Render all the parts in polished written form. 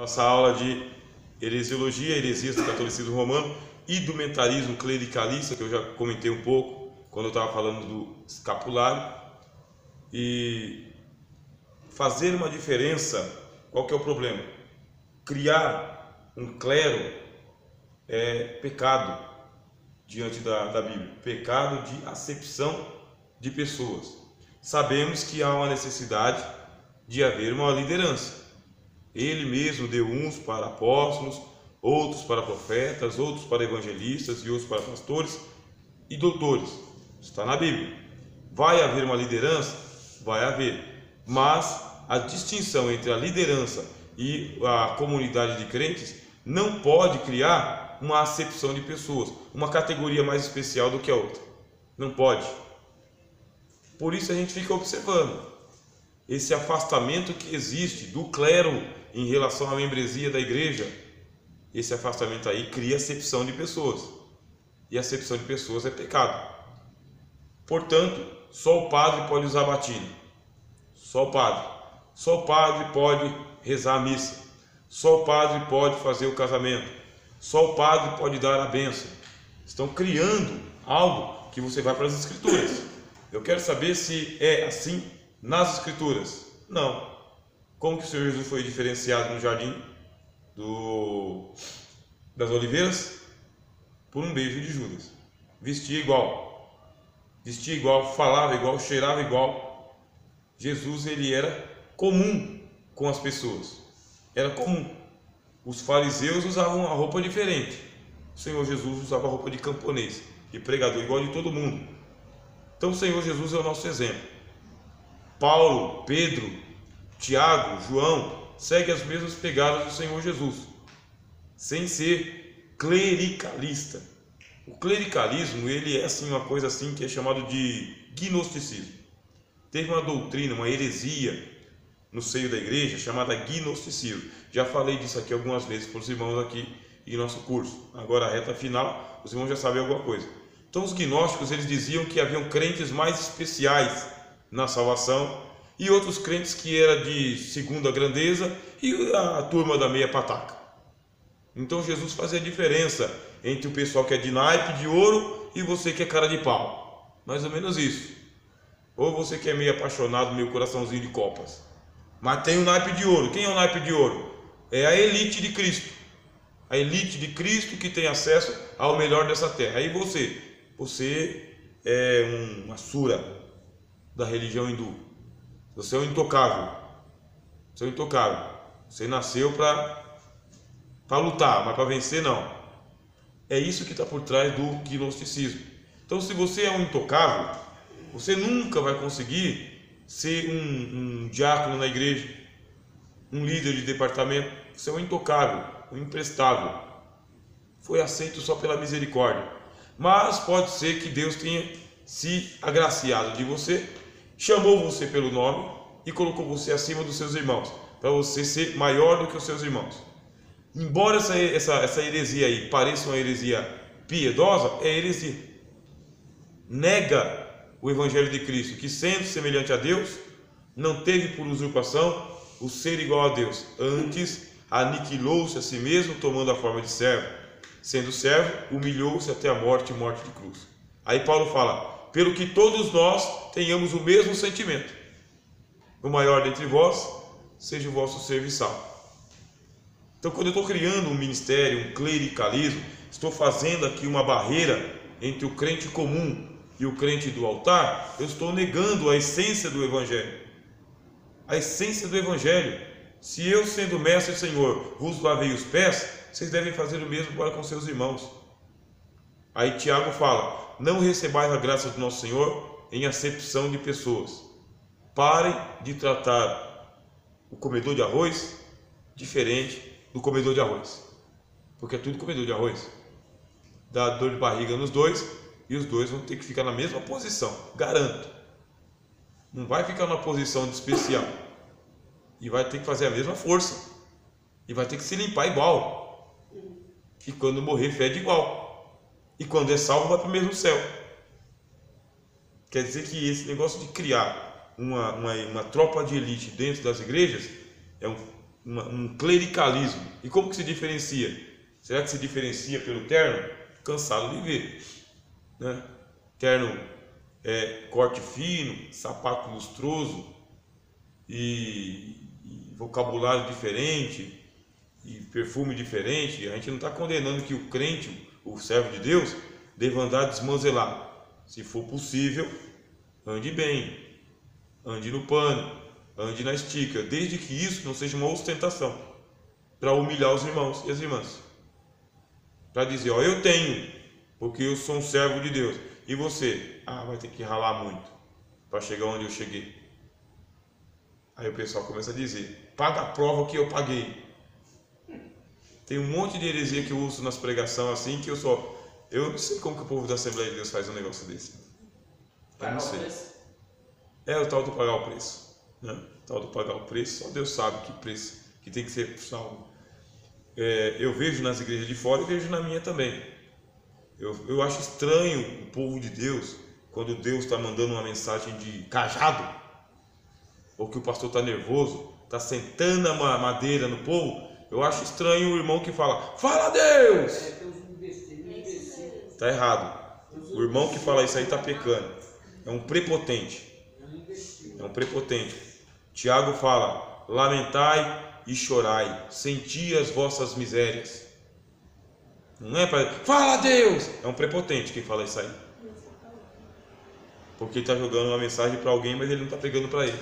nossa aula de heresiologia, heresias do catolicismo romano e do mentalismo clericalista, que eu já comentei um pouco quando eu estava falando do escapulário. E fazer uma diferença, qual que é o problema? Criar um clero é pecado diante da Bíblia, pecado de acepção de pessoas. Sabemos que há uma necessidade de haver uma liderança. Ele mesmo deu uns para apóstolos, outros para profetas, outros para evangelistas e outros para pastores e doutores. Está na Bíblia. Vai haver uma liderança? Vai haver. Mas a distinção entre a liderança e a comunidade de crentes não pode criar uma acepção de pessoas, uma categoria mais especial do que a outra. Não pode. Por isso a gente fica observando esse afastamento que existe do clero em relação à membresia da igreja. Esse afastamento aí cria acepção de pessoas. E a acepção de pessoas é pecado. Portanto, só o padre pode usar batina. Só o padre. Só o padre pode rezar a missa. Só o padre pode fazer o casamento. Só o padre pode dar a bênção. Estão criando algo que você vai para as escrituras. Eu quero saber se é assim nas escrituras. Não. Como que o Senhor Jesus foi diferenciado no jardim das oliveiras? Por um beijo de Judas. Vestia igual, falava igual, cheirava igual. Jesus, ele era comum com as pessoas. Era comum. Os fariseus usavam uma roupa diferente. O Senhor Jesus usava a roupa de camponês e pregador igual de todo mundo. Então o Senhor Jesus é o nosso exemplo. Paulo, Pedro, Tiago, João seguem as mesmas pegadas do Senhor Jesus, sem ser clericalista. O clericalismo, ele é assim uma coisa assim que é chamado de gnosticismo. Teve uma doutrina, uma heresia no seio da igreja chamada gnosticismo. Já falei disso aqui algumas vezes para os irmãos aqui em nosso curso. Agora a reta final, os irmãos já sabem alguma coisa. Então os gnósticos, eles diziam que haviam crentes mais especiais na salvação e outros crentes que eram de segunda grandeza e a turma da meia pataca. Então Jesus fazia a diferença entre o pessoal que é de naipe de ouro e você que é cara de pau. Mais ou menos isso. Ou você que é meio apaixonado, meio coraçãozinho de copas. Mas tem o naipe de ouro. Quem é o naipe de ouro? É a elite de Cristo. A elite de Cristo que tem acesso ao melhor dessa terra. Aí você é uma sura da religião hindu. Você é um intocável. Você é um intocável. Você nasceu para lutar, mas para vencer não. É isso que está por trás do gnosticismo. Então, se você é um intocável, você nunca vai conseguir ser um diácono na igreja, um líder de departamento. Você é um intocável, um imprestável. Foi aceito só pela misericórdia. Mas pode ser que Deus tenha se agraciado de você, chamou você pelo nome e colocou você acima dos seus irmãos, para você ser maior do que os seus irmãos. Embora essa heresia aí pareça uma heresia piedosa, é heresia. Nega o Evangelho de Cristo, que sendo semelhante a Deus, não teve por usurpação o ser igual a Deus. Antes, aniquilou-se a si mesmo, tomando a forma de servo. Sendo servo, humilhou-se até a morte e morte de cruz. Aí Paulo fala, pelo que todos nós tenhamos o mesmo sentimento. O maior dentre vós seja o vosso serviçal. Então, quando eu estou criando um ministério, um clericalismo, estou fazendo aqui uma barreira entre o crente comum e o crente do altar, eu estou negando a essência do Evangelho. A essência do Evangelho. Se eu, sendo mestre e Senhor, vos lavei os pés, vocês devem fazer o mesmo para com seus irmãos. Aí Tiago fala, não recebais a graça do nosso Senhor em acepção de pessoas. Parem de tratar o comedor de arroz diferente do comedor de arroz, porque é tudo comedor de arroz. Dá dor de barriga nos dois e os dois vão ter que ficar na mesma posição, garanto. Não vai ficar numa posição de especial e vai ter que fazer a mesma força e vai ter que se limpar igual, e quando morrer fede igual, e quando é salvo vai para o mesmo céu. Quer dizer que esse negócio de criar uma tropa de elite dentro das igrejas é um clericalismo. E como que se diferencia? Será que se diferencia pelo terno? Cansado de ver, né? Terno corte fino, sapato lustroso e vocabulário diferente e perfume diferente. A gente não está condenando que o crente, o servo de Deus, deva andar desmanzelado. Se for possível, ande bem, ande no pano, ande na estica, desde que isso não seja uma ostentação para humilhar os irmãos e as irmãs, para dizer, ó, eu tenho, porque eu sou um servo de Deus, e você? Ah, vai ter que ralar muito para chegar onde eu cheguei. Aí o pessoal começa a dizer, paga a prova que eu paguei. Tem um monte de heresia que eu uso nas pregações assim, que eu não sei como que o povo da Assembleia de Deus faz um negócio desse. Eu não sei. É o tal do pagar o preço, né? O tal do pagar o preço, só Deus sabe que preço que tem que ser salvo. Eu vejo nas igrejas de fora e vejo na minha também. Eu acho estranho o povo de Deus, quando Deus está mandando uma mensagem de cajado, ou que o pastor está nervoso, está sentando a madeira no povo. Eu acho estranho o irmão que fala Deus! Está errado. O irmão que fala isso aí está pecando. É um prepotente. É um prepotente. Tiago fala, lamentai e chorai, senti as vossas misérias. Não é para fala Deus, é um prepotente quem fala isso aí, porque ele está jogando uma mensagem para alguém, mas ele não está pegando para ele.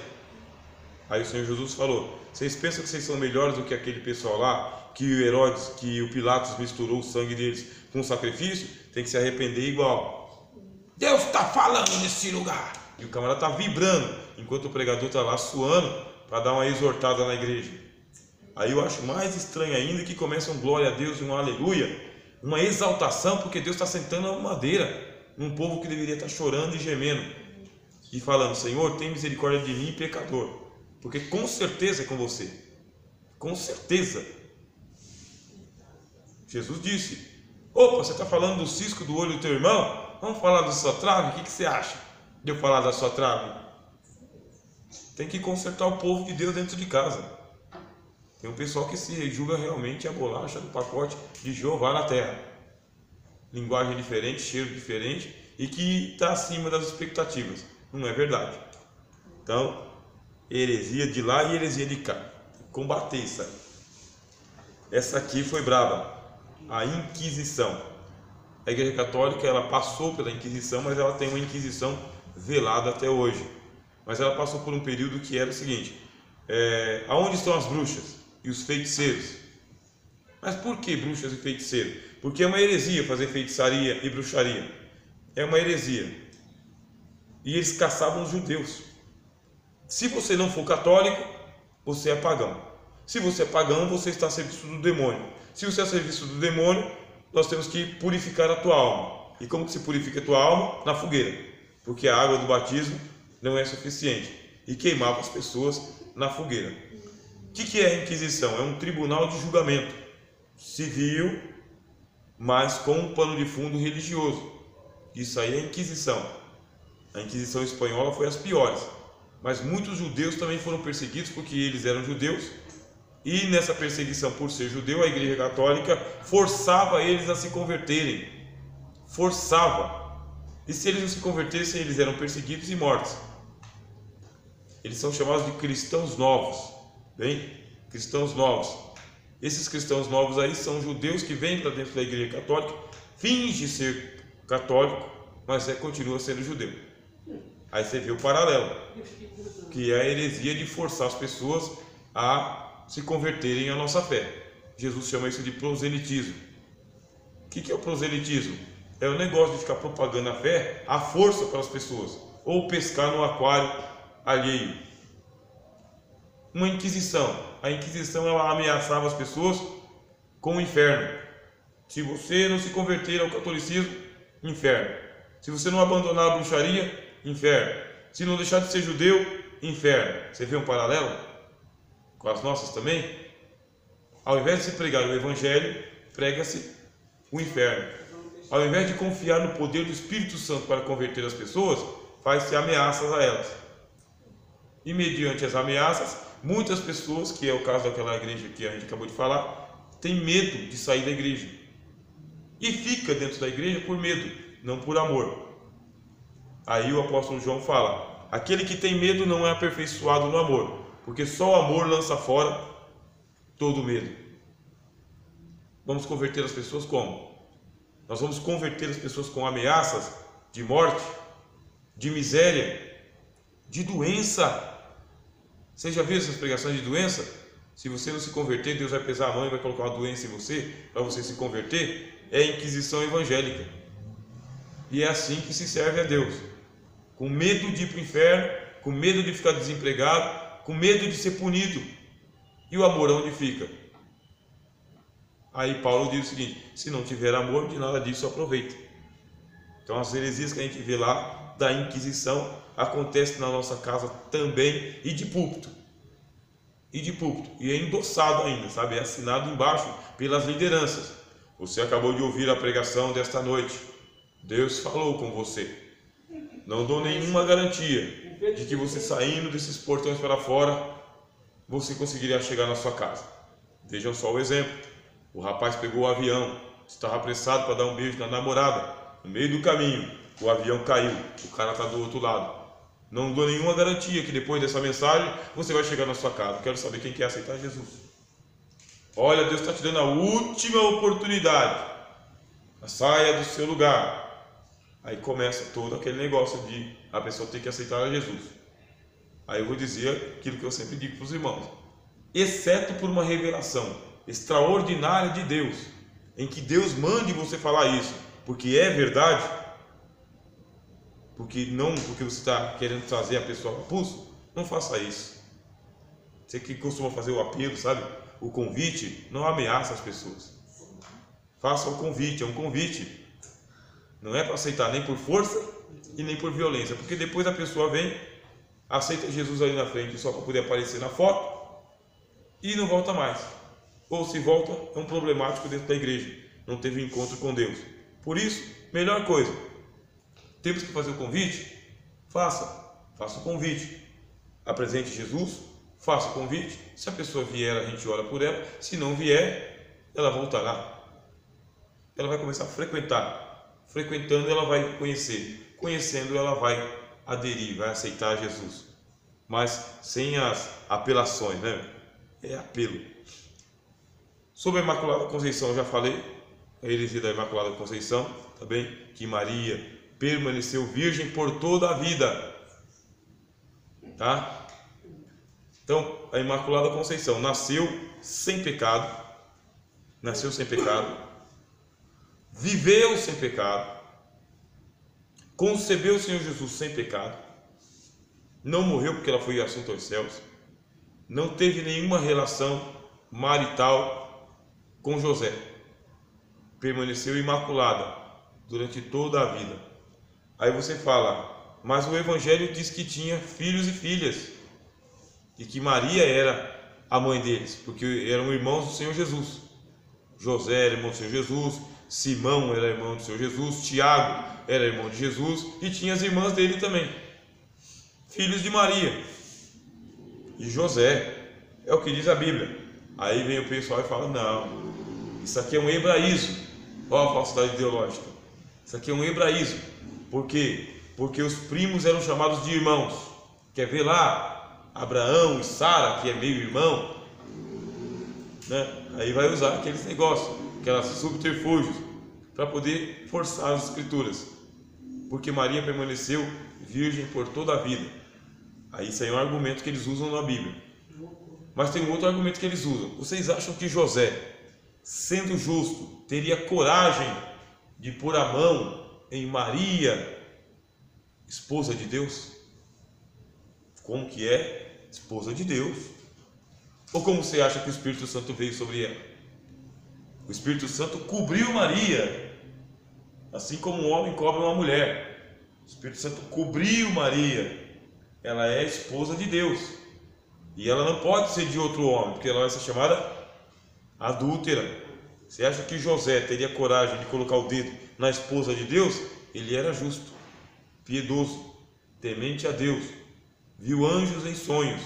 Aí o Senhor Jesus falou, vocês pensam que vocês são melhores do que aquele pessoal lá, que o Herodes, que o Pilatos misturou o sangue deles com o sacrifício? Tem que se arrepender igual. Deus está falando nesse lugar, e o camarada está vibrando, enquanto o pregador está lá suando para dar uma exortada na igreja. Aí eu acho mais estranho ainda que começa um glória a Deus e um aleluia, uma exaltação, porque Deus está sentando a madeira num povo que deveria estar chorando e gemendo e falando, Senhor, tem misericórdia de mim, pecador, porque com certeza é com você, com certeza. Jesus disse, opa, você está falando do cisco do olho do teu irmão? Vamos falar da sua trave? O que você acha de eu falar da sua trave? Tem que consertar o povo de Deus dentro de casa. Tem um pessoal que se julga realmente a bolacha do pacote de Jeová na terra. Linguagem diferente, cheiro diferente e que está acima das expectativas. Não é verdade. Então, heresia de lá e heresia de cá. Combater isso aí. Essa aqui foi braba. A Inquisição. A Igreja Católica ela passou pela Inquisição, mas ela tem uma Inquisição velada até hoje. Mas ela passou por um período que era o seguinte: aonde estão as bruxas e os feiticeiros? Mas por que bruxas e feiticeiros? Porque é uma heresia fazer feitiçaria e bruxaria. É uma heresia. E eles caçavam os judeus. Se você não for católico, você é pagão. Se você é pagão, você está a serviço do demônio. Se você é a serviço do demônio, nós temos que purificar a tua alma. E como que se purifica a tua alma? Na fogueira. Porque a água do batismo não é suficiente. E queimava as pessoas na fogueira. O que é a Inquisição? É um tribunal de julgamento civil, mas com um pano de fundo religioso. Isso aí é a Inquisição. A Inquisição espanhola foi as piores. Mas muitos judeus também foram perseguidos porque eles eram judeus. E nessa perseguição por ser judeu, a Igreja Católica forçava eles a se converterem. Forçava. E se eles não se convertessem, eles eram perseguidos e mortos. Eles são chamados de cristãos novos. Bem, cristãos novos. Esses cristãos novos aí são judeus que vêm para dentro da Igreja Católica, finge ser católico, mas continua sendo judeu. Aí você vê o paralelo, que é a heresia de forçar as pessoas a se converterem à nossa fé. Jesus chama isso de proselitismo. O que é o proselitismo? É o negócio de ficar propagando a fé à força para as pessoas, ou pescar no aquário alheio. Uma Inquisição. A Inquisição ela ameaçava as pessoas com o inferno. Se você não se converter ao catolicismo, inferno. Se você não abandonar a bruxaria, inferno. Se não deixar de ser judeu, inferno. Você vê um paralelo com as nossas também? Ao invés de se pregar o evangelho, prega-se o inferno. Ao invés de confiar no poder do Espírito Santo para converter as pessoas, faz-se ameaças a elas. E mediante as ameaças, muitas pessoas, que é o caso daquela igreja que a gente acabou de falar, tem medo de sair da igreja e fica dentro da igreja por medo, não por amor. Aí o apóstolo João fala: aquele que tem medo não é aperfeiçoado no amor, porque só o amor lança fora todo medo. Vamos converter as pessoas como? Nós vamos converter as pessoas com ameaças de morte, de miséria, de doença. Você já viu essas pregações de doença? Se você não se converter, Deus vai pesar a mão e vai colocar uma doença em você para você se converter. É a inquisição evangélica. E é assim que se serve a Deus, com medo de ir para o inferno, com medo de ficar desempregado, com medo de ser punido. E o amor onde fica? Aí Paulo diz o seguinte: se não tiver amor, de nada disso aproveita. Então as heresias que a gente vê lá da Inquisição acontecem na nossa casa também, e de púlpito. E é endossado ainda, sabe? É assinado embaixo pelas lideranças. Você acabou de ouvir a pregação desta noite. Deus falou com você. Não dou nenhuma garantia de que você saindo desses portões para fora, você conseguiria chegar na sua casa. Vejam só o exemplo. O rapaz pegou o avião, estava apressado para dar um beijo na namorada. No meio do caminho, o avião caiu. O cara está do outro lado. Não dou nenhuma garantia que depois dessa mensagem você vai chegar na sua casa. Quero saber quem quer aceitar Jesus. Olha, Deus está te dando a última oportunidade. Saia do seu lugar. Aí começa todo aquele negócio de a pessoa ter que aceitar a Jesus. Aí eu vou dizer aquilo que eu sempre digo para os irmãos: exceto por uma revelação extraordinária de Deus, em que Deus mande você falar isso, porque é verdade, porque você está querendo trazer a pessoa para o pulso, não faça isso. Você que costuma fazer o apelo, sabe? O convite, não ameaça as pessoas. Faça o convite, é um convite. Não é para aceitar nem por força e nem por violência, porque depois a pessoa vem, aceita Jesus ali na frente só para poder aparecer na foto e não volta mais. Ou se volta, é um problemático dentro da igreja, não teve encontro com Deus. Por isso, melhor coisa, temos que fazer o convite? Faça o convite. Apresente Jesus, faça o convite. Se a pessoa vier, a gente ora por ela. Se não vier, ela voltará. Ela vai começar a frequentar. Frequentando, ela vai conhecer. Conhecendo, ela vai aderir, vai aceitar Jesus. Mas sem as apelações, né? É apelo. Sobre a Imaculada Conceição, eu já falei. A heresia da Imaculada Conceição, também, que Maria permaneceu virgem por toda a vida. Tá? Então, a Imaculada Conceição nasceu sem pecado, viveu sem pecado, concebeu o Senhor Jesus sem pecado, não morreu porque ela foi assunta aos céus, não teve nenhuma relação marital com José, permaneceu imaculada durante toda a vida. Aí você fala, mas o Evangelho diz que tinha filhos e filhas, e que Maria era a mãe deles, porque eram irmãos do Senhor Jesus. José era irmão do Senhor Jesus, Simão era irmão do Senhor Jesus, Tiago era irmão de Jesus, e tinha as irmãs dele também, filhos de Maria e José, é o que diz a Bíblia. Aí vem o pessoal e fala, não, isso aqui é um hebraísmo. Olha a falsidade ideológica. Isso aqui é um hebraísmo. Por quê? Porque os primos eram chamados de irmãos. Quer ver lá? Abraão e Sara, que é meio irmão, né? Aí vai usar aqueles negócios, aquelas subterfúgios, para poder forçar as escrituras. Porque Maria permaneceu virgem por toda a vida. Aí isso aí é um argumento que eles usam na Bíblia. Mas tem um outro argumento que eles usam. Vocês acham que José, sendo justo, teria coragem de pôr a mão em Maria, esposa de Deus? Como que é? Esposa de Deus. Ou como você acha que o Espírito Santo veio sobre ela? O Espírito Santo cobriu Maria, assim como um homem cobre uma mulher. O Espírito Santo cobriu Maria. Ela é esposa de Deus. E ela não pode ser de outro homem, porque ela vai ser chamada adúltera. Você acha que José teria coragem de colocar o dedo na esposa de Deus? Ele era justo, piedoso, temente a Deus, viu anjos em sonhos.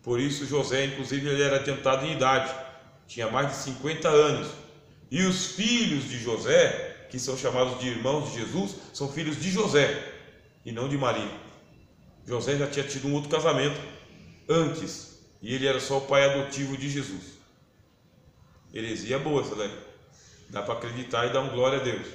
Por isso José, inclusive, ele era adiantado em idade, tinha mais de 50 anos. E os filhos de José, que são chamados de irmãos de Jesus, são filhos de José e não de Maria. José já tinha tido um outro casamento antes, e ele era só o pai adotivo de Jesus. Heresia boa essa daí. Dá para acreditar e dar um glória a Deus.